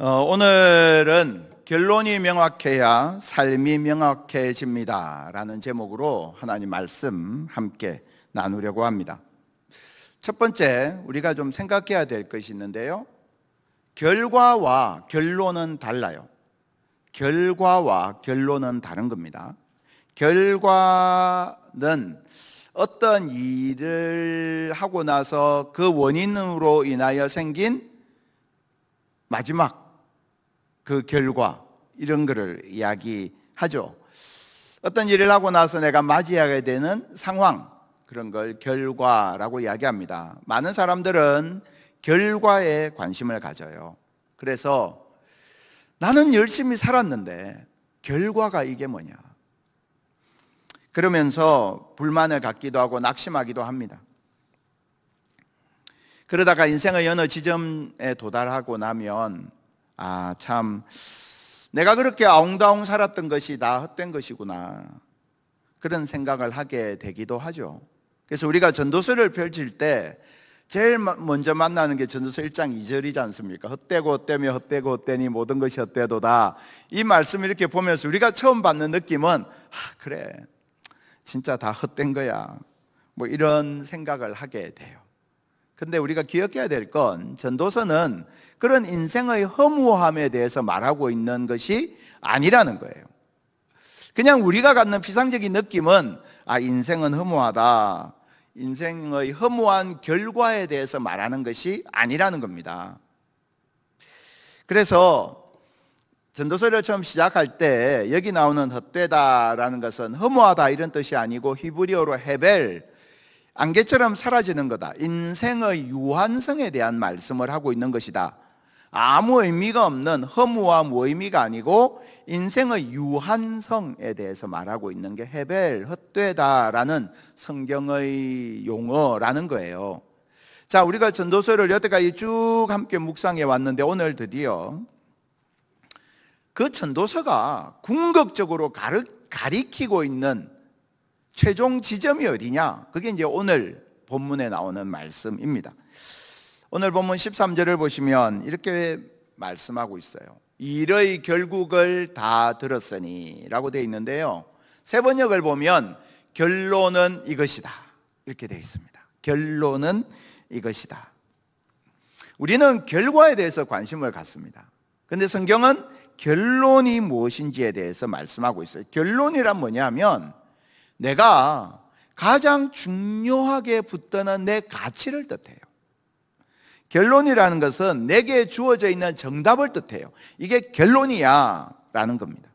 오늘은 결론이 명확해야 삶이 명확해집니다 라는 제목으로 하나님 말씀 함께 나누려고 합니다. 첫 번째, 우리가 좀 생각해야 될 것이 있는데요, 결과와 결론은 달라요. 결과와 결론은 다른 겁니다. 결과는 어떤 일을 하고 나서 그 원인으로 인하여 생긴 마지막 그 결과, 이런 거를 이야기하죠. 어떤 일을 하고 나서 내가 맞이하게 되는 상황, 그런 걸 결과라고 이야기합니다. 많은 사람들은 결과에 관심을 가져요. 그래서 나는 열심히 살았는데 결과가 이게 뭐냐, 그러면서 불만을 갖기도 하고 낙심하기도 합니다. 그러다가 인생의 어느 지점에 도달하고 나면 참 내가 그렇게 아웅다웅 살았던 것이 다 헛된 것이구나, 그런 생각을 하게 되기도 하죠. 그래서 우리가 전도서를 펼칠 때 제일 먼저 만나는 게 전도서 1장 2절이지 않습니까? 헛되고 헛되며 헛되고 헛되니 모든 것이 헛되도다. 이 말씀을 이렇게 보면서 우리가 처음 받는 느낌은 그래, 진짜 다 헛된 거야, 뭐 이런 생각을 하게 돼요. 근데 우리가 기억해야 될 건, 전도서는 그런 인생의 허무함에 대해서 말하고 있는 것이 아니라는 거예요. 그냥 우리가 갖는 피상적인 느낌은 인생은 허무하다, 인생의 허무한 결과에 대해서 말하는 것이 아니라는 겁니다. 그래서 전도서를 처음 시작할 때 여기 나오는 헛되다라는 것은 허무하다 이런 뜻이 아니고, 히브리어로 헤벨, 안개처럼 사라지는 거다, 인생의 유한성에 대한 말씀을 하고 있는 것이다. 아무 의미가 없는 허무와 무의미가 아니고 인생의 유한성에 대해서 말하고 있는 게 헤벨, 헛되다라는 성경의 용어라는 거예요. 자, 우리가 전도서를 여태까지 쭉 함께 묵상해 왔는데, 오늘 드디어 그 전도서가 궁극적으로 가리키고 있는 최종 지점이 어디냐, 그게 이제 오늘 본문에 나오는 말씀입니다. 오늘 본문 13절을 보시면 이렇게 말씀하고 있어요. 일의 결국을 다 들었으니 라고 되어 있는데요, 새 번역을 보면 결론은 이것이다 이렇게 되어 있습니다. 결론은 이것이다. 우리는 결과에 대해서 관심을 갖습니다. 그런데 성경은 결론이 무엇인지에 대해서 말씀하고 있어요. 결론이란 뭐냐면 내가 가장 중요하게 붙드는 내 가치를 뜻해요. 결론이라는 것은 내게 주어져 있는 정답을 뜻해요. 이게 결론이야 라는 겁니다.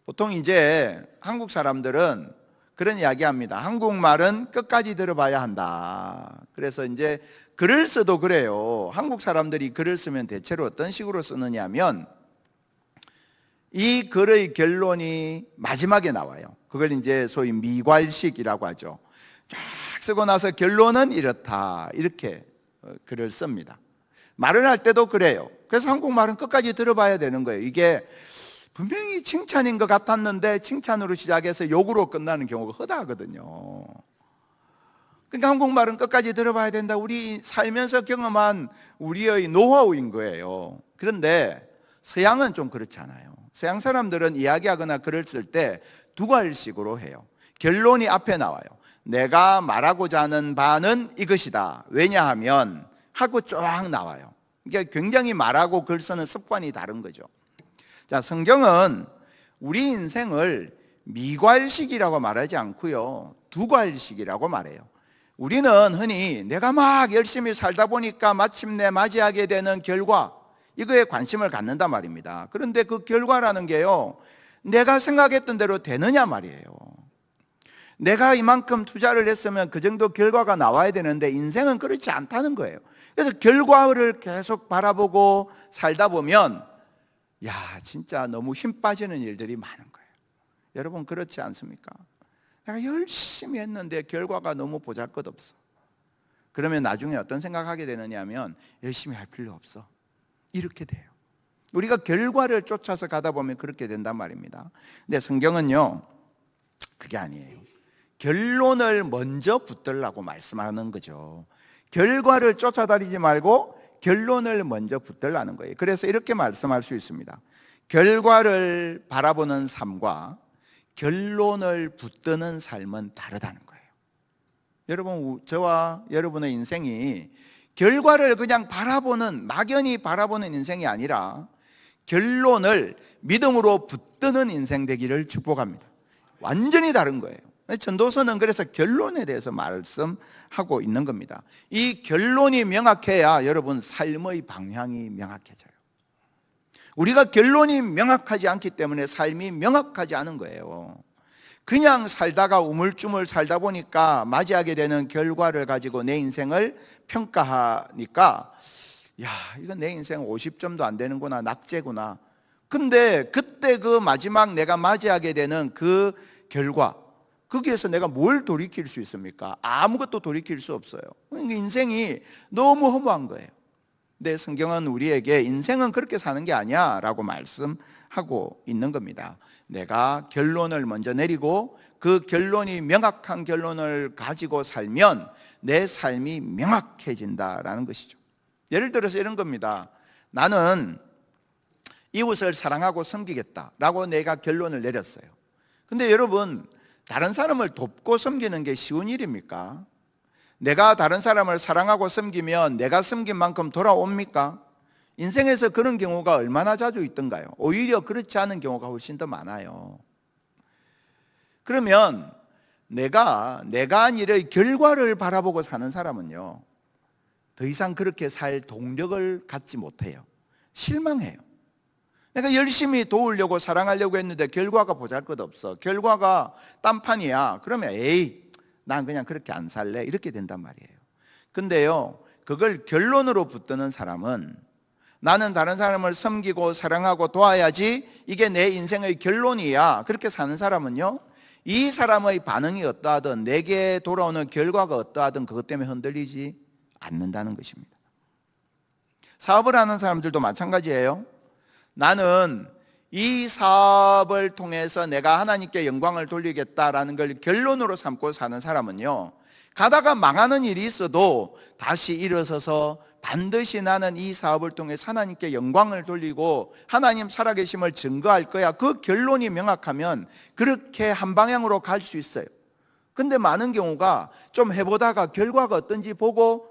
보통 이제 한국 사람들은 그런 이야기 합니다. 한국말은 끝까지 들어봐야 한다. 그래서 이제 글을 써도 그래요. 한국 사람들이 글을 쓰면 대체로 어떤 식으로 쓰느냐 하면, 이 글의 결론이 마지막에 나와요. 그걸 이제 소위 미괄식이라고 하죠. 쫙 쓰고 나서 결론은 이렇다, 이렇게 글을 씁니다. 말을 할 때도 그래요. 그래서 한국말은 끝까지 들어봐야 되는 거예요. 이게 분명히 칭찬인 것 같았는데 칭찬으로 시작해서 욕으로 끝나는 경우가 허다하거든요. 그러니까 한국말은 끝까지 들어봐야 된다, 우리 살면서 경험한 우리의 노하우인 거예요. 그런데 서양은 좀 그렇지 않아요. 서양 사람들은 이야기하거나 글을 쓸 때 두 갈식으로 해요. 결론이 앞에 나와요. 내가 말하고자 하는 바는 이것이다, 왜냐하면 하고 쫙 나와요. 이게 굉장히 말하고 글 쓰는 습관이 다른 거죠. 자, 성경은 우리 인생을 미괄식이라고 말하지 않고요, 두괄식이라고 말해요. 우리는 흔히 내가 막 열심히 살다 보니까 마침내 맞이하게 되는 결과, 이거에 관심을 갖는단 말입니다. 그런데 그 결과라는 게요, 내가 생각했던 대로 되느냐 말이에요. 내가 이만큼 투자를 했으면 그 정도 결과가 나와야 되는데 인생은 그렇지 않다는 거예요. 그래서 결과를 계속 바라보고 살다 보면 진짜 너무 힘 빠지는 일들이 많은 거예요. 여러분 그렇지 않습니까? 내가 열심히 했는데 결과가 너무 보잘것없어. 그러면 나중에 어떤 생각하게 되느냐 하면 열심히 할 필요 없어, 이렇게 돼요. 우리가 결과를 쫓아서 가다 보면 그렇게 된단 말입니다. 근데 성경은요, 그게 아니에요. 결론을 먼저 붙들라고 말씀하는 거죠. 결과를 쫓아다니지 말고 결론을 먼저 붙들라는 거예요. 그래서 이렇게 말씀할 수 있습니다. 결과를 바라보는 삶과 결론을 붙드는 삶은 다르다는 거예요. 여러분, 저와 여러분의 인생이 결과를 그냥 바라보는, 막연히 바라보는 인생이 아니라 결론을 믿음으로 붙드는 인생 되기를 축복합니다. 완전히 다른 거예요. 전도서는 그래서 결론에 대해서 말씀하고 있는 겁니다. 이 결론이 명확해야 여러분 삶의 방향이 명확해져요. 우리가 결론이 명확하지 않기 때문에 삶이 명확하지 않은 거예요. 그냥 살다가 우물쭈물 살다 보니까 맞이하게 되는 결과를 가지고 내 인생을 평가하니까 야, 이건 내 인생 50점도 안 되는구나, 낙제구나. 근데 그때 그 마지막 내가 맞이하게 되는 그 결과, 거기에서 내가 뭘 돌이킬 수 있습니까? 아무것도 돌이킬 수 없어요. 인생이 너무 허무한 거예요. 근데 성경은 우리에게 인생은 그렇게 사는 게 아니야 라고 말씀하고 있는 겁니다. 내가 결론을 먼저 내리고 그 결론이 명확한 결론을 가지고 살면 내 삶이 명확해진다라는 것이죠. 예를 들어서 이런 겁니다. 나는 이웃을 사랑하고 섬기겠다라고 내가 결론을 내렸어요. 근데 여러분, 다른 사람을 돕고 섬기는 게 쉬운 일입니까? 내가 다른 사람을 사랑하고 섬기면 내가 섬긴 만큼 돌아옵니까? 인생에서 그런 경우가 얼마나 자주 있던가요? 오히려 그렇지 않은 경우가 훨씬 더 많아요. 그러면 내가 한 일의 결과를 바라보고 사는 사람은요, 더 이상 그렇게 살 동력을 갖지 못해요. 실망해요. 내가 열심히 도우려고 사랑하려고 했는데 결과가 보잘것없어. 결과가 딴판이야. 그러면 에이, 난 그냥 그렇게 안 살래. 이렇게 된단 말이에요. 근데요, 그걸 결론으로 붙드는 사람은 나는 다른 사람을 섬기고 사랑하고 도와야지 이게 내 인생의 결론이야. 그렇게 사는 사람은요, 이 사람의 반응이 어떠하든 내게 돌아오는 결과가 어떠하든 그것 때문에 흔들리지 않는다는 것입니다. 사업을 하는 사람들도 마찬가지예요. 나는 이 사업을 통해서 내가 하나님께 영광을 돌리겠다라는 걸 결론으로 삼고 사는 사람은요, 가다가 망하는 일이 있어도 다시 일어서서 반드시 나는 이 사업을 통해 하나님께 영광을 돌리고 하나님 살아계심을 증거할 거야. 그 결론이 명확하면 그렇게 한 방향으로 갈 수 있어요. 근데 많은 경우가 좀 해보다가 결과가 어떤지 보고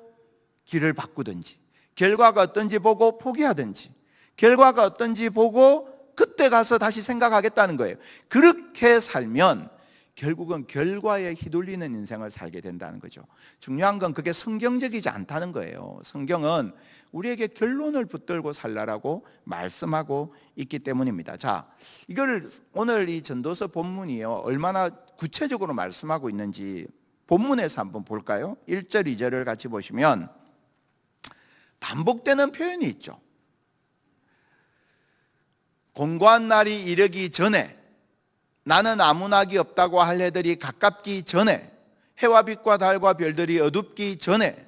길을 바꾸든지, 결과가 어떤지 보고 포기하든지, 결과가 어떤지 보고 그때 가서 다시 생각하겠다는 거예요. 그렇게 살면 결국은 결과에 휘둘리는 인생을 살게 된다는 거죠. 중요한 건 그게 성경적이지 않다는 거예요. 성경은 우리에게 결론을 붙들고 살라라고 말씀하고 있기 때문입니다. 자, 이걸 오늘 이 전도서 본문이요, 얼마나 구체적으로 말씀하고 있는지 본문에서 한번 볼까요? 1절, 2절을 같이 보시면 반복되는 표현이 있죠. 공고한 날이 이르기 전에, 나는 아무 낙이 없다고 할 해들이 가깝기 전에, 해와 빛과 달과 별들이 어둡기 전에,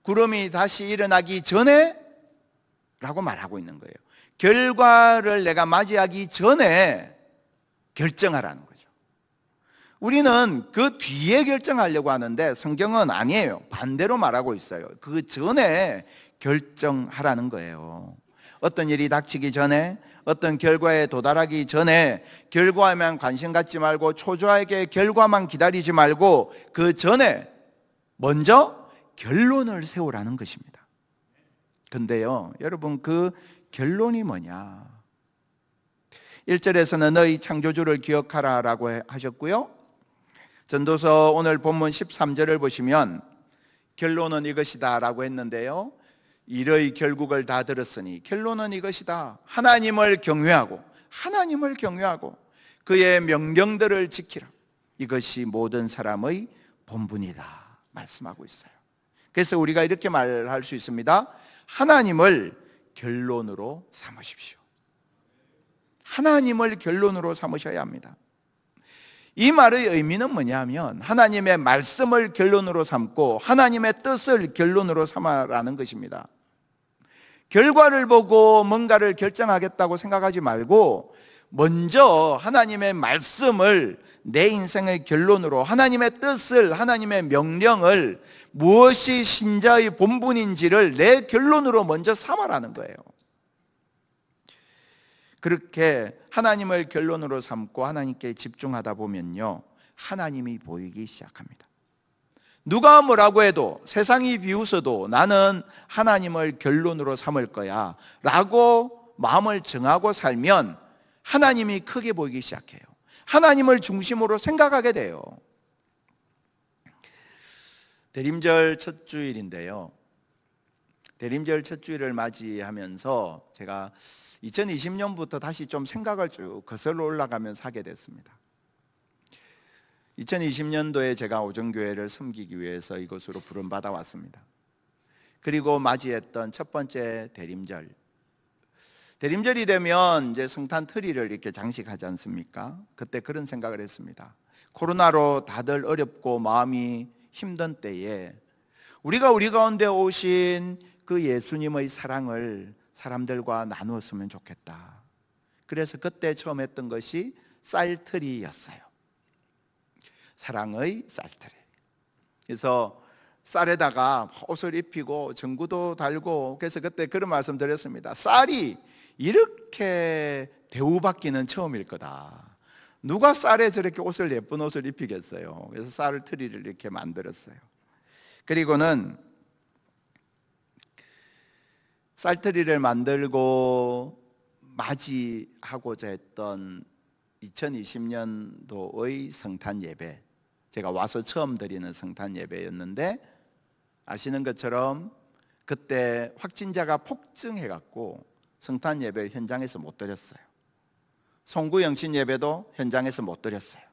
구름이 다시 일어나기 전에 라고 말하고 있는 거예요. 결과를 내가 맞이하기 전에 결정하라는 거죠. 우리는 그 뒤에 결정하려고 하는데 성경은 아니에요. 반대로 말하고 있어요. 그 전에 결정하라는 거예요. 어떤 일이 닥치기 전에, 어떤 결과에 도달하기 전에 결과에만 관심 갖지 말고 초조하게 결과만 기다리지 말고 그 전에 먼저 결론을 세우라는 것입니다. 근데요, 여러분, 그 결론이 뭐냐? 1절에서는 너희 창조주를 기억하라 라고 하셨고요, 전도서 오늘 본문 13절을 보시면 결론은 이것이다 라고 했는데요, 일의 결국을 다 들었으니 결론은 이것이다. 하나님을 경외하고 그의 명령들을 지키라. 이것이 모든 사람의 본분이다 말씀하고 있어요. 그래서 우리가 이렇게 말할 수 있습니다. 하나님을 결론으로 삼으십시오. 하나님을 결론으로 삼으셔야 합니다. 이 말의 의미는 뭐냐면 하나님의 말씀을 결론으로 삼고 하나님의 뜻을 결론으로 삼아라는 것입니다. 결과를 보고 뭔가를 결정하겠다고 생각하지 말고 먼저 하나님의 말씀을 내 인생의 결론으로, 하나님의 뜻을, 하나님의 명령을, 무엇이 신자의 본분인지를 내 결론으로 먼저 삼아라는 거예요. 그렇게 하나님을 결론으로 삼고 하나님께 집중하다 보면요, 하나님이 보이기 시작합니다. 누가 뭐라고 해도, 세상이 비웃어도 나는 하나님을 결론으로 삼을 거야 라고 마음을 정하고 살면 하나님이 크게 보이기 시작해요. 하나님을 중심으로 생각하게 돼요. 대림절 첫 주일인데요, 대림절 첫 주일을 맞이하면서 제가 2020년부터 다시 좀 생각을 쭉 거슬러 올라가면서 하게 됐습니다. 2020년도에 제가 오정교회를 섬기기 위해서 이곳으로 부름받아 왔습니다. 그리고 맞이했던 첫 번째 대림절, 대림절이 되면 이제 성탄 트리를 이렇게 장식하지 않습니까? 그때 그런 생각을 했습니다. 코로나로 다들 어렵고 마음이 힘든 때에 우리가 우리 가운데 오신 그 예수님의 사랑을 사람들과 나누었으면 좋겠다. 그래서 그때 처음 했던 것이 쌀트리였어요. 사랑의 쌀트리. 그래서 쌀에다가 옷을 입히고 전구도 달고, 그래서 그때 그런 말씀 드렸습니다. 쌀이 이렇게 대우받기는 처음일 거다. 누가 쌀에 저렇게 옷을, 예쁜 옷을 입히겠어요. 그래서 쌀트리를 이렇게 만들었어요. 그리고는 쌀트리를 만들고 맞이하고자 했던 2020년도의 성탄 예배, 제가 와서 처음 드리는 성탄 예배였는데, 아시는 것처럼 그때 확진자가 폭증해갖고 성탄 예배 현장에서 못 드렸어요. 송구 영신 예배도 현장에서 못 드렸어요.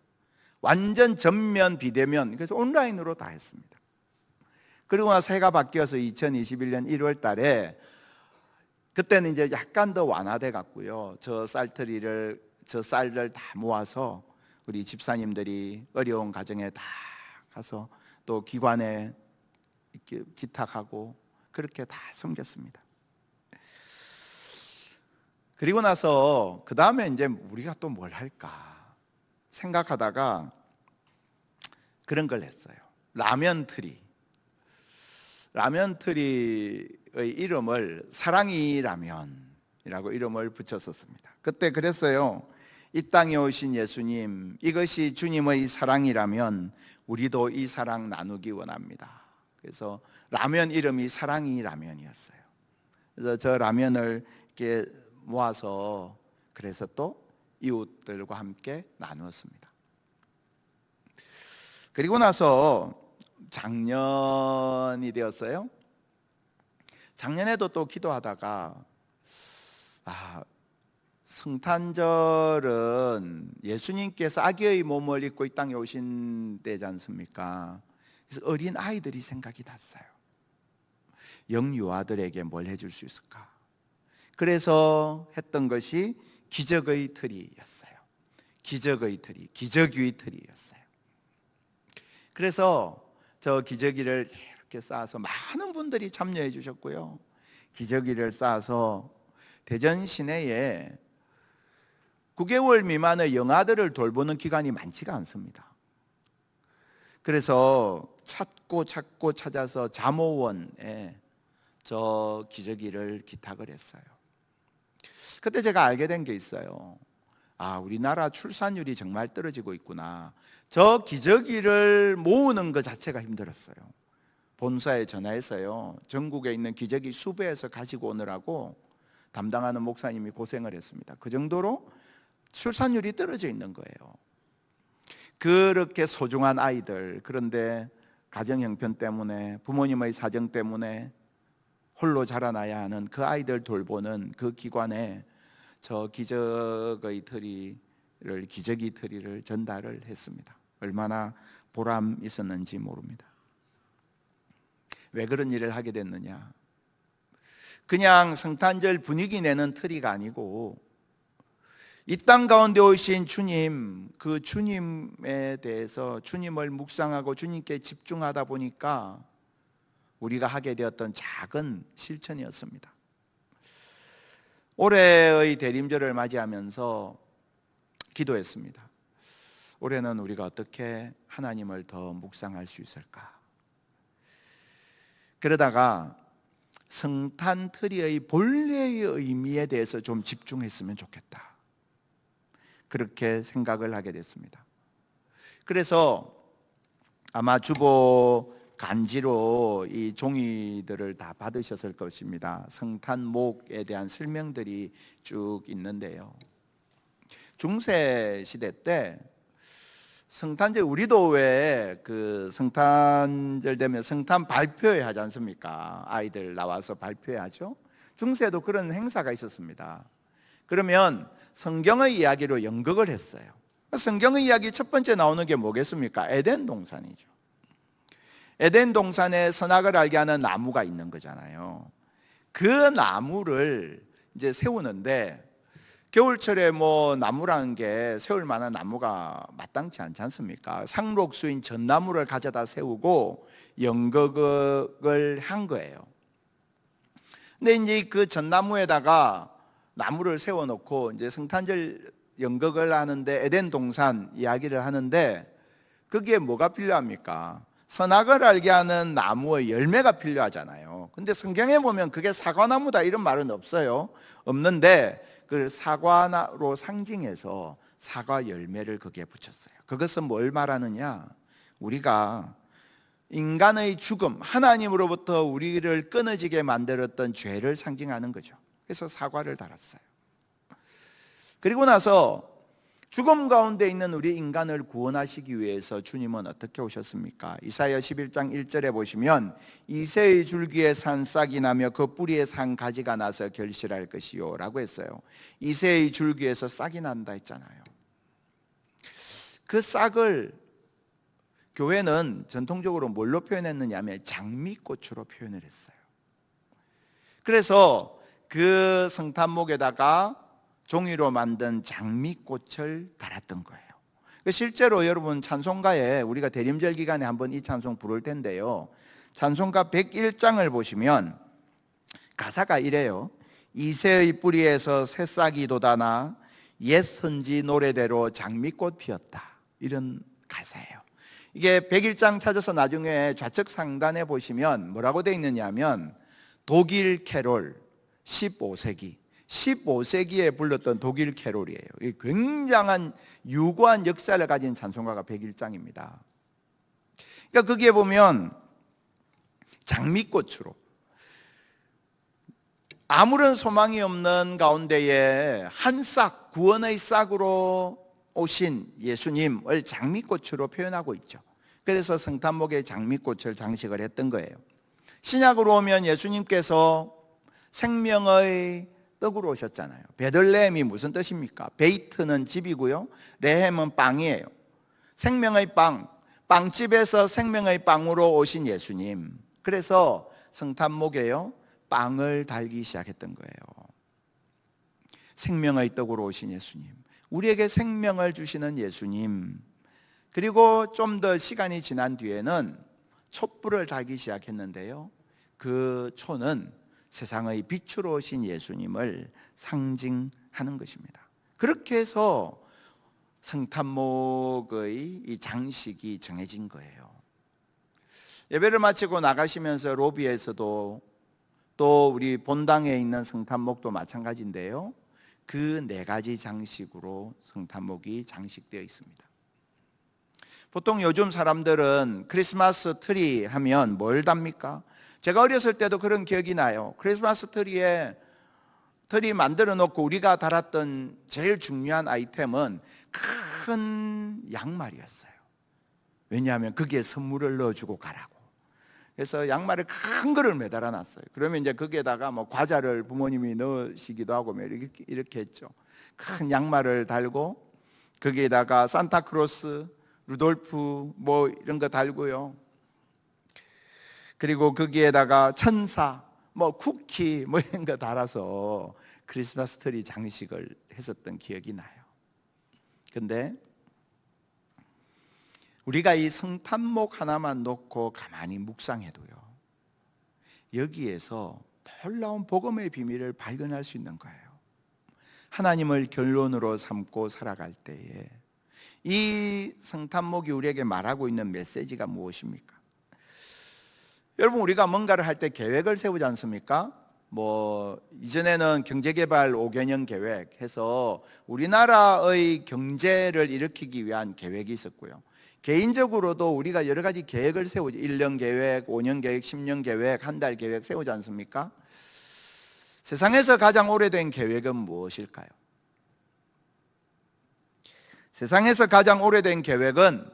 완전 전면 비대면, 그래서 온라인으로 다 했습니다. 그리고 나서 해가 바뀌어서 2021년 1월 달에, 그때는 이제 약간 더 완화돼 갔고요, 저 쌀을 다 모아서 우리 집사님들이 어려운 가정에 다 가서 또 기관에 이렇게 기탁하고 그렇게 다 섬겼습니다. 그리고 나서 그 다음에 이제 우리가 또 뭘 할까 생각하다가 그런 걸 했어요. 라면 트리의 이름을 사랑이 라면이라고 이름을 붙였었습니다. 그때 그랬어요. 이 땅에 오신 예수님, 이것이 주님의 사랑이라면 우리도 이 사랑 나누기 원합니다. 그래서 라면 이름이 사랑이 라면이었어요. 그래서 저 라면을 이렇게 모아서 그래서 또 이웃들과 함께 나누었습니다. 그리고 나서 작년이 되었어요. 작년에도 또 기도하다가 성탄절은 예수님께서 아기의 몸을 입고 이 땅에 오신 때지 않습니까? 그래서 어린 아이들이 생각이 났어요. 영유아들에게 뭘 해줄 수 있을까? 그래서 했던 것이 기적의 트리였어요. 기적의 트리, 기저귀 트리였어요. 그래서 저 기저귀를 이렇게 쌓아서 많은 분들이 참여해 주셨고요, 기저귀를 쌓아서 대전 시내에 9개월 미만의 영아들을 돌보는 기관이 많지가 않습니다. 그래서 찾고 찾아서 자모원에 저 기저귀를 기탁을 했어요. 그때 제가 알게 된 게 있어요. 우리나라 출산율이 정말 떨어지고 있구나. 저 기저귀를 모으는 것 자체가 힘들었어요. 본사에 전화해서요, 전국에 있는 기저귀 수배해서 가지고 오느라고 담당하는 목사님이 고생을 했습니다. 그 정도로 출산율이 떨어져 있는 거예요. 그렇게 소중한 아이들, 그런데 가정 형편 때문에, 부모님의 사정 때문에 홀로 자라나야 하는 그 아이들 돌보는 그 기관에 저 기저귀 트리를 전달을 했습니다. 얼마나 보람 있었는지 모릅니다. 왜 그런 일을 하게 됐느냐? 그냥 성탄절 분위기 내는 트리가 아니고 이 땅 가운데 오신 주님, 그 주님에 대해서 주님을 묵상하고 주님께 집중하다 보니까 우리가 하게 되었던 작은 실천이었습니다. 올해의 대림절을 맞이하면서 기도했습니다. 올해는 우리가 어떻게 하나님을 더 묵상할 수 있을까? 그러다가 성탄 트리의 본래의 의미에 대해서 좀 집중했으면 좋겠다, 그렇게 생각을 하게 됐습니다. 그래서 아마 주보 간지로 이 종이들을 다 받으셨을 것입니다. 성탄목에 대한 설명들이 쭉 있는데요, 중세 시대 때 성탄절, 우리도 왜 그 성탄절 되면 성탄 발표회 하지 않습니까? 아이들 나와서 발표회 하죠. 중세도 그런 행사가 있었습니다. 그러면 성경의 이야기로 연극을 했어요. 성경의 이야기 첫 번째 나오는 게 뭐겠습니까? 에덴 동산이죠. 에덴 동산에 선악을 알게 하는 나무가 있는 거잖아요. 그 나무를 이제 세우는데, 겨울철에 뭐 나무라는 게 세울 만한 나무가 마땅치 않지 않습니까? 상록수인 전나무를 가져다 세우고 연극을 한 거예요. 근데 이제 그 전나무에다가 나무를 세워놓고 이제 성탄절 연극을 하는데, 에덴 동산 이야기를 하는데, 거기에 뭐가 필요합니까? 선악을 알게 하는 나무의 열매가 필요하잖아요. 근데 성경에 보면 그게 사과나무다 이런 말은 없어요. 없는데 그 사과로 상징해서 사과 열매를 거기에 붙였어요. 그것은 뭘 말하느냐? 우리가 인간의 죽음, 하나님으로부터 우리를 끊어지게 만들었던 죄를 상징하는 거죠. 그래서 사과를 달았어요. 그리고 나서 죽음 가운데 있는 우리 인간을 구원하시기 위해서 주님은 어떻게 오셨습니까? 이사야 11장 1절에 보시면 이새의 줄기에 산 싹이 나며 그 뿌리에 산 가지가 나서 결실할 것이요 라고 했어요. 이새의 줄기에서 싹이 난다 했잖아요. 그 싹을 교회는 전통적으로 뭘로 표현했느냐 하면 장미꽃으로 표현을 했어요. 그래서 그 성탄목에다가 종이로 만든 장미꽃을 달았던 거예요. 실제로 여러분 찬송가에 우리가 대림절 기간에 한번 이 찬송 부를 텐데요, 찬송가 101장을 보시면 가사가 이래요. 이새의 뿌리에서 새싹이 돋아나 옛 선지 노래대로 장미꽃 피었다, 이런 가사예요. 이게 101장 찾아서 나중에 좌측 상단에 보시면 뭐라고 되어 있느냐 하면 독일 캐롤 15세기에 불렀던 독일 캐롤이에요. 굉장한 유구한 역사를 가진 찬송가가 101장입니다. 그러니까 거기에 보면 장미꽃으로 아무런 소망이 없는 가운데에 한 싹, 구원의 싹으로 오신 예수님을 장미꽃으로 표현하고 있죠. 그래서 성탄목에 장미꽃을 장식을 했던 거예요. 신약으로 오면 예수님께서 생명의 떡으로 오셨잖아요. 베들레헴이 무슨 뜻입니까? 베이트는 집이고요, 레헴은 빵이에요. 생명의 빵, 빵집에서 생명의 빵으로 오신 예수님. 그래서 성탄목에요, 빵을 달기 시작했던 거예요. 생명의 떡으로 오신 예수님, 우리에게 생명을 주시는 예수님. 그리고 좀 더 시간이 지난 뒤에는 촛불을 달기 시작했는데요, 그 초는 세상의 빛으로 오신 예수님을 상징하는 것입니다. 그렇게 해서 성탄목의 이 장식이 정해진 거예요. 예배를 마치고 나가시면서 로비에서도 또 우리 본당에 있는 성탄목도 마찬가지인데요, 그 네 가지 장식으로 성탄목이 장식되어 있습니다. 보통 요즘 사람들은 크리스마스 트리 하면 뭘 답니까? 제가 어렸을 때도 그런 기억이 나요. 크리스마스 트리 만들어 놓고 우리가 달았던 제일 중요한 아이템은 큰 양말이었어요. 왜냐하면 거기에 선물을 넣어주고 가라고. 그래서 양말에 큰 거를 매달아 놨어요. 그러면 이제 거기에다가 뭐 과자를 부모님이 넣으시기도 하고 이렇게 했죠. 큰 양말을 달고 거기에다가 산타크로스, 루돌프 뭐 이런 거 달고요. 그리고 거기에다가 천사, 뭐 쿠키 뭐 이런 거 달아서 크리스마스 트리 장식을 했었던 기억이 나요. 근데 우리가 이 성탄목 하나만 놓고 가만히 묵상해도요, 여기에서 놀라운 복음의 비밀을 발견할 수 있는 거예요. 하나님을 결론으로 삼고 살아갈 때에 이 성탄목이 우리에게 말하고 있는 메시지가 무엇입니까? 여러분, 우리가 뭔가를 할 때 계획을 세우지 않습니까? 이전에는 경제개발 5개년 계획 해서 우리나라의 경제를 일으키기 위한 계획이 있었고요. 개인적으로도 우리가 여러 가지 계획을 세우죠. 1년 계획, 5년 계획, 10년 계획, 한 달 계획 세우지 않습니까? 세상에서 가장 오래된 계획은 무엇일까요? 세상에서 가장 오래된 계획은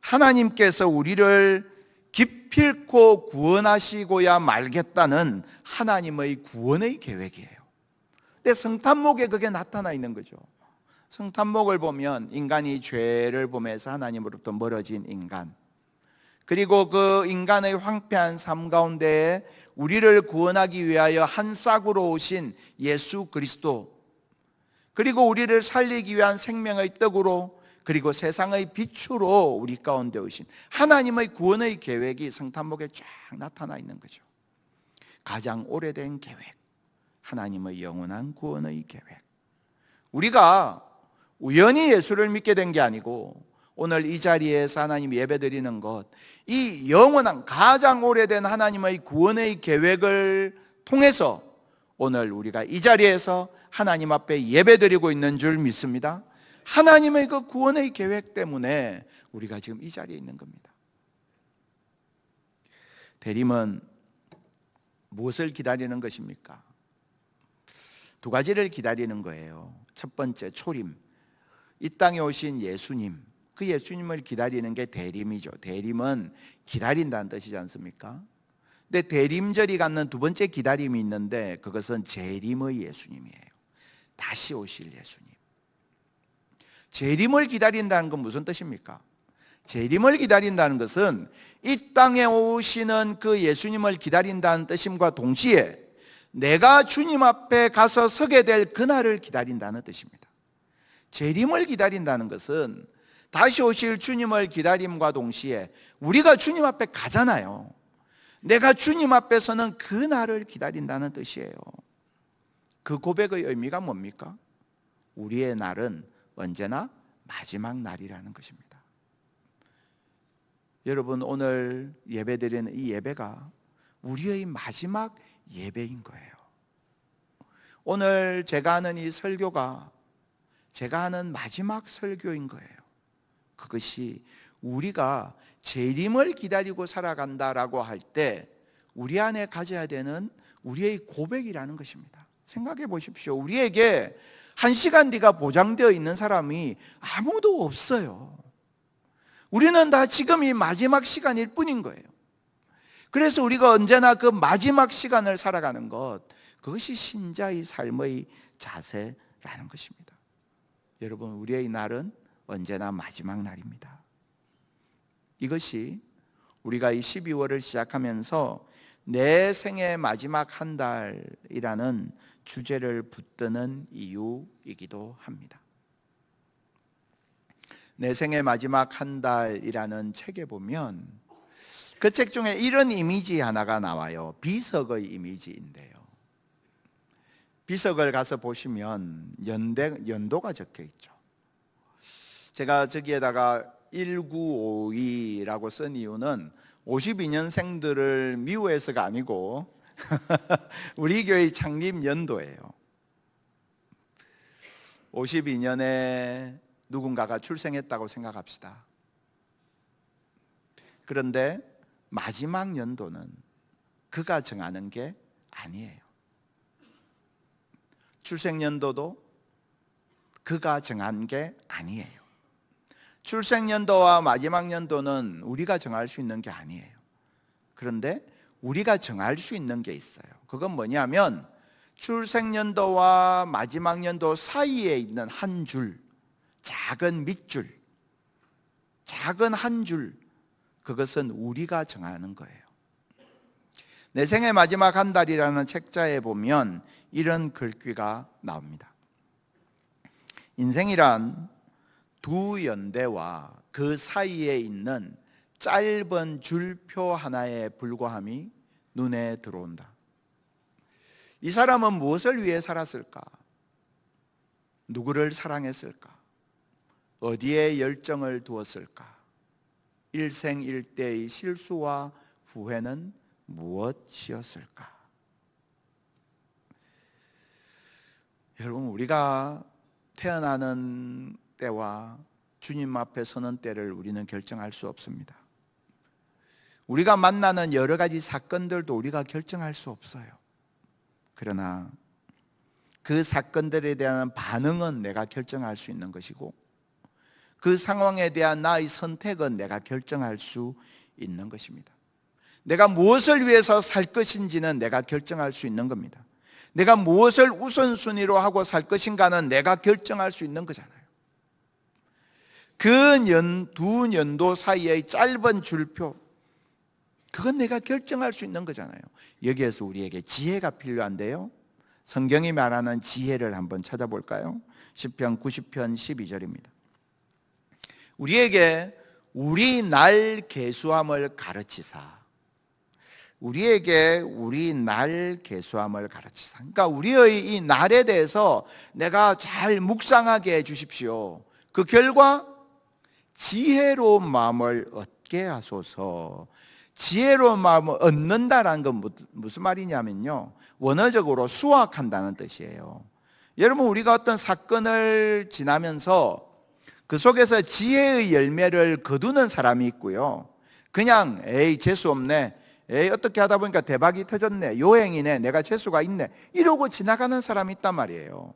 하나님께서 우리를 기필코 구원하시고야 말겠다는 하나님의 구원의 계획이에요. 근데 성탄목에 그게 나타나 있는 거죠. 성탄목을 보면 인간이 죄를 범해서 하나님으로부터 멀어진 인간, 그리고 그 인간의 황폐한 삶 가운데에 우리를 구원하기 위하여 한 싹으로 오신 예수 그리스도, 그리고 우리를 살리기 위한 생명의 떡으로, 그리고 세상의 빛으로 우리 가운데 오신 하나님의 구원의 계획이 성탄목에 쫙 나타나 있는 거죠. 가장 오래된 계획, 하나님의 영원한 구원의 계획. 우리가 우연히 예수를 믿게 된 게 아니고 오늘 이 자리에서 하나님 예배드리는 것, 이 영원한 가장 오래된 하나님의 구원의 계획을 통해서 오늘 우리가 이 자리에서 하나님 앞에 예배드리고 있는 줄 믿습니다. 하나님의 그 구원의 계획 때문에 우리가 지금 이 자리에 있는 겁니다. 대림은 무엇을 기다리는 것입니까? 두 가지를 기다리는 거예요. 첫 번째, 초림. 이 땅에 오신 예수님, 그 예수님을 기다리는 게 대림이죠. 대림은 기다린다는 뜻이지 않습니까? 근데 대림절이 갖는 두 번째 기다림이 있는데 그것은 재림의 예수님이에요. 다시 오실 예수님. 재림을 기다린다는 건 무슨 뜻입니까? 재림을 기다린다는 것은 이 땅에 오시는 그 예수님을 기다린다는 뜻임과 동시에 내가 주님 앞에 가서 서게 될 그날을 기다린다는 뜻입니다. 재림을 기다린다는 것은 다시 오실 주님을 기다림과 동시에 우리가 주님 앞에 가잖아요. 내가 주님 앞에 서는 그날을 기다린다는 뜻이에요. 그 고백의 의미가 뭡니까? 우리의 날은 언제나 마지막 날이라는 것입니다. 여러분, 오늘 예배드리는 이 예배가 우리의 마지막 예배인 거예요. 오늘 제가 하는 이 설교가 제가 하는 마지막 설교인 거예요. 그것이 우리가 재림을 기다리고 살아간다라고 할 때 우리 안에 가져야 되는 우리의 고백이라는 것입니다. 생각해 보십시오. 우리에게 한 시간 뒤가 보장되어 있는 사람이 아무도 없어요. 우리는 다 지금 이 마지막 시간일 뿐인 거예요. 그래서 우리가 언제나 그 마지막 시간을 살아가는 것, 그것이 신자의 삶의 자세라는 것입니다. 여러분, 우리의 날은 언제나 마지막 날입니다. 이것이 우리가 이 12월을 시작하면서 내 생의 마지막 한 달이라는 주제를 붙드는 이유이기도 합니다. 내 생의 마지막 한 달이라는 책에 보면 그 책 중에 이런 이미지 하나가 나와요. 비석의 이미지인데요. 비석을 가서 보시면 연도가 적혀 있죠. 제가 저기에다가 1952라고 쓴 이유는 52년생들을 미워해서가 아니고 우리 교회 창립 연도예요. 52년에 누군가가 출생했다고 생각합시다. 그런데 마지막 연도는 그가 정하는 게 아니에요. 출생 연도도 그가 정한 게 아니에요. 출생 연도와 마지막 연도는 우리가 정할 수 있는 게 아니에요. 그런데 우리가 정할 수 있는 게 있어요. 그건 뭐냐면 출생 연도와 마지막 연도 사이에 있는 한 줄, 작은 밑줄, 작은 한 줄, 그것은 우리가 정하는 거예요. 내 생의 마지막 한 달이라는 책자에 보면 이런 글귀가 나옵니다. 인생이란 두 연대와 그 사이에 있는 짧은 줄표 하나에 불과함이 눈에 들어온다. 이 사람은 무엇을 위해 살았을까? 누구를 사랑했을까? 어디에 열정을 두었을까? 일생일대의 실수와 후회는 무엇이었을까? 여러분, 우리가 태어나는 때와 주님 앞에 서는 때를 우리는 결정할 수 없습니다. 우리가 만나는 여러 가지 사건들도 우리가 결정할 수 없어요. 그러나 그 사건들에 대한 반응은 내가 결정할 수 있는 것이고, 그 상황에 대한 나의 선택은 내가 결정할 수 있는 것입니다. 내가 무엇을 위해서 살 것인지는 내가 결정할 수 있는 겁니다. 내가 무엇을 우선순위로 하고 살 것인가는 내가 결정할 수 있는 거잖아요. 그 두 연도 사이의 짧은 줄표, 그건 내가 결정할 수 있는 거잖아요. 여기에서 우리에게 지혜가 필요한데요, 성경이 말하는 지혜를 한번 찾아볼까요? 시편 90편 12절입니다. 우리에게 우리 날 계수함을 가르치사. 우리에게 우리 날 계수함을 가르치사. 그러니까 우리의 이 날에 대해서 내가 잘 묵상하게 해 주십시오. 그 결과 지혜로운 마음을 얻게 하소서. 지혜로운 마음을 얻는다라는 건 무슨 말이냐면요, 원어적으로 수확한다는 뜻이에요. 여러분, 우리가 어떤 사건을 지나면서 그 속에서 지혜의 열매를 거두는 사람이 있고요, 그냥 에이 재수 없네, 에이 어떻게 하다 보니까 대박이 터졌네, 요행이네, 내가 재수가 있네, 이러고 지나가는 사람이 있단 말이에요.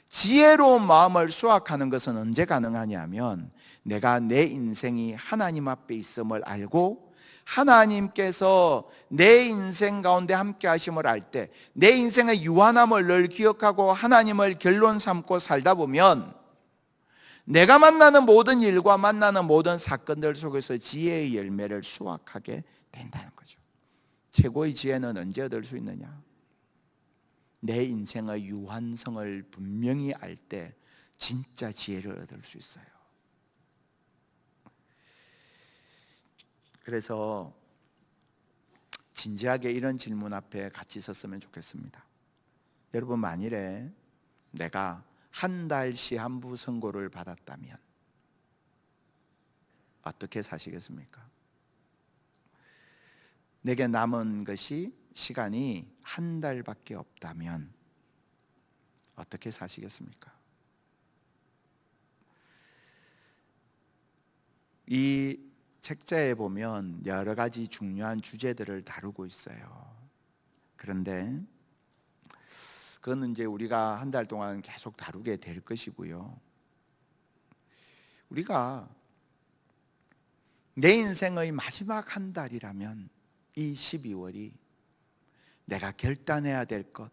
지혜로운 마음을 수확하는 것은 언제 가능하냐면, 내가 내 인생이 하나님 앞에 있음을 알고 하나님께서 내 인생 가운데 함께 하심을 알 때, 내 인생의 유한함을 늘 기억하고 하나님을 결론 삼고 살다 보면 내가 만나는 모든 일과 만나는 모든 사건들 속에서 지혜의 열매를 수확하게 된다는 거죠. 최고의 지혜는 언제 얻을 수 있느냐? 내 인생의 유한성을 분명히 알 때 진짜 지혜를 얻을 수 있어요. 그래서 진지하게 이런 질문 앞에 같이 섰으면 좋겠습니다. 여러분, 만일에 내가 한 달 시한부 선고를 받았다면 어떻게 사시겠습니까? 내게 남은 것이 시간이 한 달밖에 없다면 어떻게 사시겠습니까? 이 책자에 보면 여러 가지 중요한 주제들을 다루고 있어요. 그런데 그거는 이제 우리가 한 달 동안 계속 다루게 될 것이고요, 우리가 내 인생의 마지막 한 달이라면 이 12월이 내가 결단해야 될 것,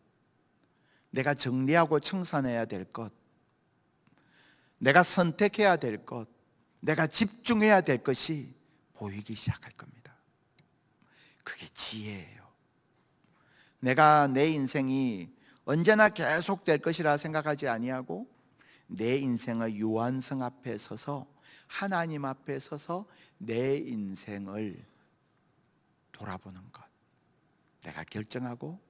내가 정리하고 청산해야 될 것, 내가 선택해야 될 것, 내가 집중해야 될 것이 보이기 시작할 겁니다. 그게 지혜예요. 내가 내 인생이 언제나 계속될 것이라 생각하지 아니하고 내 인생의 유한성 앞에 서서, 하나님 앞에 서서 내 인생을 돌아보는 것, 내가 결정하고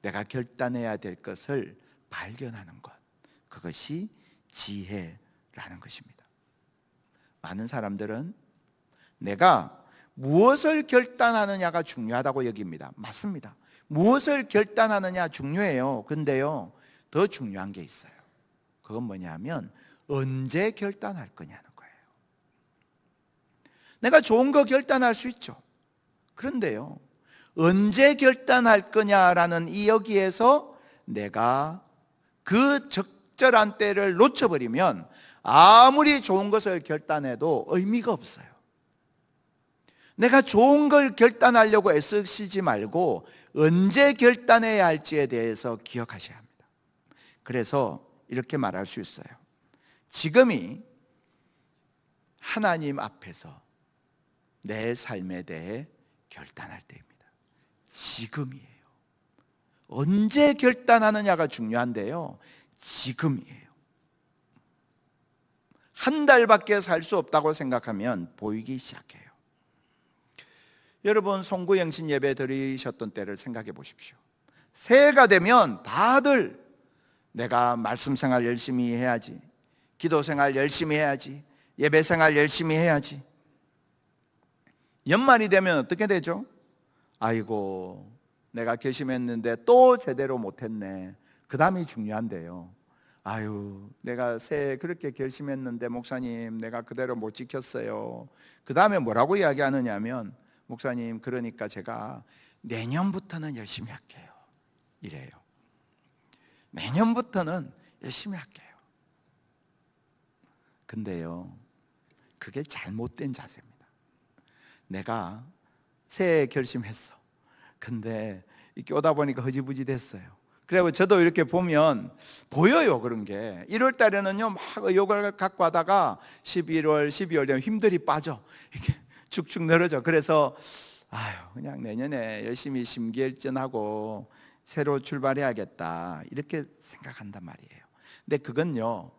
내가 결단해야 될 것을 발견하는 것, 그것이 지혜라는 것입니다. 많은 사람들은 내가 무엇을 결단하느냐가 중요하다고 여깁니다. 맞습니다. 무엇을 결단하느냐 중요해요. 근데요, 더 중요한 게 있어요. 그건 뭐냐면 언제 결단할 거냐는 거예요. 내가 좋은 거 결단할 수 있죠. 그런데요, 언제 결단할 거냐라는 이 여기에서 내가 그 적절한 때를 놓쳐버리면 아무리 좋은 것을 결단해도 의미가 없어요. 내가 좋은 걸 결단하려고 애쓰시지 말고 언제 결단해야 할지에 대해서 기억하셔야 합니다. 그래서 이렇게 말할 수 있어요. 지금이 하나님 앞에서 내 삶에 대해 결단할 때입니다. 지금이에요. 언제 결단하느냐가 중요한데요, 지금이에요. 한 달밖에 살 수 없다고 생각하면 보이기 시작해요. 여러분, 송구영신 예배 드리셨던 때를 생각해 보십시오. 새해가 되면 다들 내가 말씀 생활 열심히 해야지, 기도 생활 열심히 해야지, 예배 생활 열심히 해야지. 연말이 되면 어떻게 되죠? 아이고, 내가 결심했는데 또 제대로 못했네. 그 다음이 중요한데요. 아유, 내가 새해 그렇게 결심했는데 목사님 내가 그대로 못 지켰어요. 그 다음에 뭐라고 이야기하느냐면, 목사님 그러니까 제가 내년부터는 열심히 할게요, 이래요. 내년부터는 열심히 할게요. 근데요, 그게 잘못된 자세입니다. 내가 새해 결심했어. 근데 이렇게 오다 보니까 흐지부지 됐어요. 그리고 저도 이렇게 보면 보여요, 그런 게. 1월 달에는요 막 의욕을 갖고 하다가 11월, 12월 되면 힘들이 빠져, 이렇게 축축 늘어져. 그래서 아유, 그냥 내년에 열심히 심기일전하고 새로 출발해야겠다, 이렇게 생각한단 말이에요. 근데 그건요,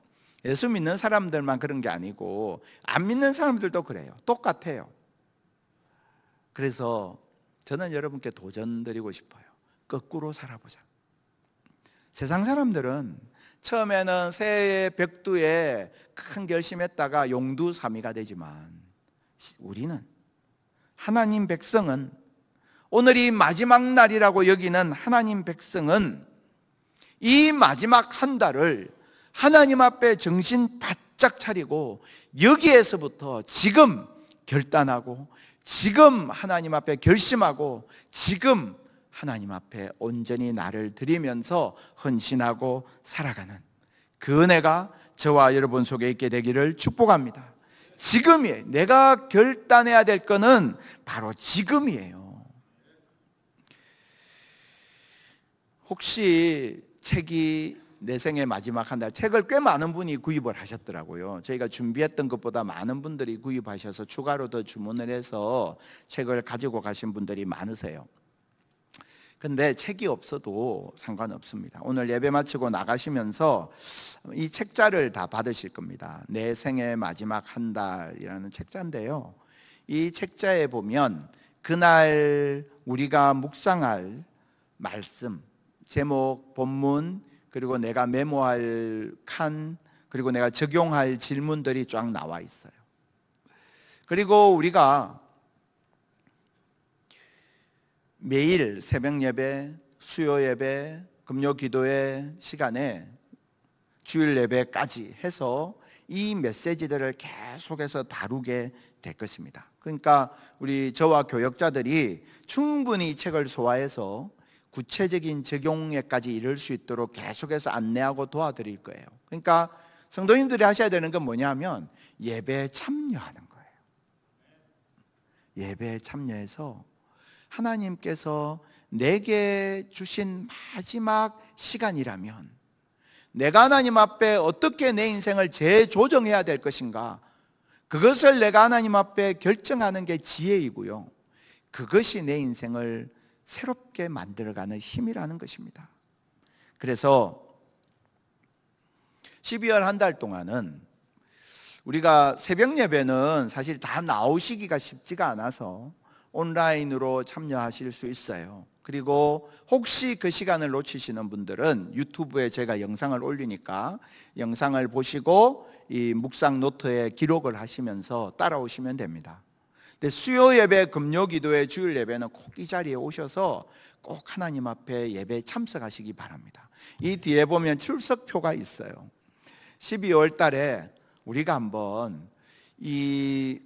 예수 믿는 사람들만 그런 게 아니고 안 믿는 사람들도 그래요. 똑같아요. 그래서 저는 여러분께 도전 드리고 싶어요. 거꾸로 살아보자. 세상 사람들은 처음에는 새해 벽두에 큰 결심했다가 용두사미가 되지만, 우리는, 하나님 백성은, 오늘이 마지막 날이라고 여기는 하나님 백성은 이 마지막 한 달을 하나님 앞에 정신 바짝 차리고 여기에서부터 지금 결단하고, 지금 하나님 앞에 결심하고, 지금 하나님 앞에 온전히 나를 드리면서 헌신하고 살아가는 그 은혜가 저와 여러분 속에 있게 되기를 축복합니다. 지금이에요. 내가 결단해야 될 거는 바로 지금이에요. 혹시 책이 내 생의 마지막 한 달, 책을 꽤 많은 분이 구입을 하셨더라고요. 저희가 준비했던 것보다 많은 분들이 구입하셔서 추가로 더 주문을 해서 책을 가지고 가신 분들이 많으세요. 근데 책이 없어도 상관없습니다. 오늘 예배 마치고 나가시면서 이 책자를 다 받으실 겁니다. 내 생의 마지막 한 달이라는 책자인데요, 이 책자에 보면 그날 우리가 묵상할 말씀, 제목, 본문, 그리고 내가 메모할 칸, 그리고 내가 적용할 질문들이 쫙 나와 있어요. 그리고 우리가 매일 새벽 예배, 수요 예배, 금요 기도회 시간에 주일 예배까지 해서 이 메시지들을 계속해서 다루게 될 것입니다. 그러니까 우리 저와 교역자들이 충분히 이 책을 소화해서 구체적인 적용에까지 이를 수 있도록 계속해서 안내하고 도와드릴 거예요. 그러니까 성도님들이 하셔야 되는 건 뭐냐면 예배에 참여하는 거예요. 예배에 참여해서 하나님께서 내게 주신 마지막 시간이라면 내가 하나님 앞에 어떻게 내 인생을 재조정해야 될 것인가, 그것을 내가 하나님 앞에 결정하는 게 지혜이고요, 그것이 내 인생을 새롭게 만들어가는 힘이라는 것입니다. 그래서 12월 한 달 동안은 우리가 새벽 예배는 사실 다 나오시기가 쉽지가 않아서 온라인으로 참여하실 수 있어요. 그리고 혹시 그 시간을 놓치시는 분들은 유튜브에 제가 영상을 올리니까 영상을 보시고 이 묵상 노트에 기록을 하시면서 따라오시면 됩니다. 근데 수요 예배, 금요 기도회, 주일 예배는 꼭 이 자리에 오셔서 꼭 하나님 앞에 예배에 참석하시기 바랍니다. 이 뒤에 보면 출석표가 있어요. 12월 달에 우리가 한번 이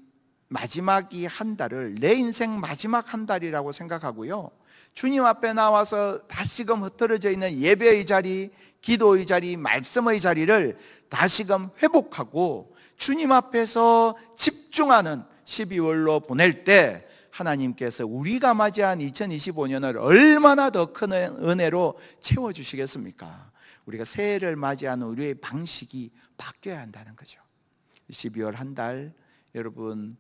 마지막 이 한 달을 내 인생 마지막 한 달이라고 생각하고요, 주님 앞에 나와서 다시금 흩어져 있는 예배의 자리, 기도의 자리, 말씀의 자리를 다시금 회복하고 주님 앞에서 집중하는 12월로 보낼 때 하나님께서 우리가 맞이한 2025년을 얼마나 더 큰 은혜로 채워주시겠습니까? 우리가 새해를 맞이하는 우리의 방식이 바뀌어야 한다는 거죠. 12월 한 달 여러분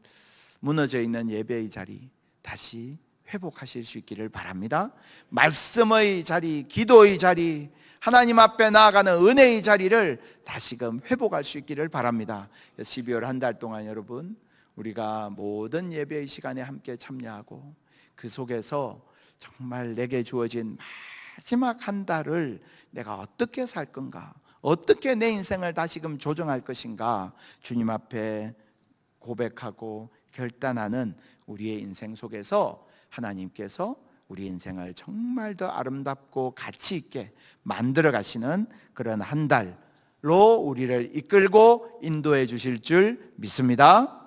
무너져 있는 예배의 자리 다시 회복하실 수 있기를 바랍니다. 말씀의 자리, 기도의 자리, 하나님 앞에 나아가는 은혜의 자리를 다시금 회복할 수 있기를 바랍니다. 12월 한 달 동안 여러분 우리가 모든 예배의 시간에 함께 참여하고 그 속에서 정말 내게 주어진 마지막 한 달을 내가 어떻게 살 건가, 어떻게 내 인생을 다시금 조정할 것인가, 주님 앞에 고백하고 결단하는 우리의 인생 속에서 하나님께서 우리 인생을 정말 더 아름답고 가치 있게 만들어 가시는 그런 한 달로 우리를 이끌고 인도해 주실 줄 믿습니다.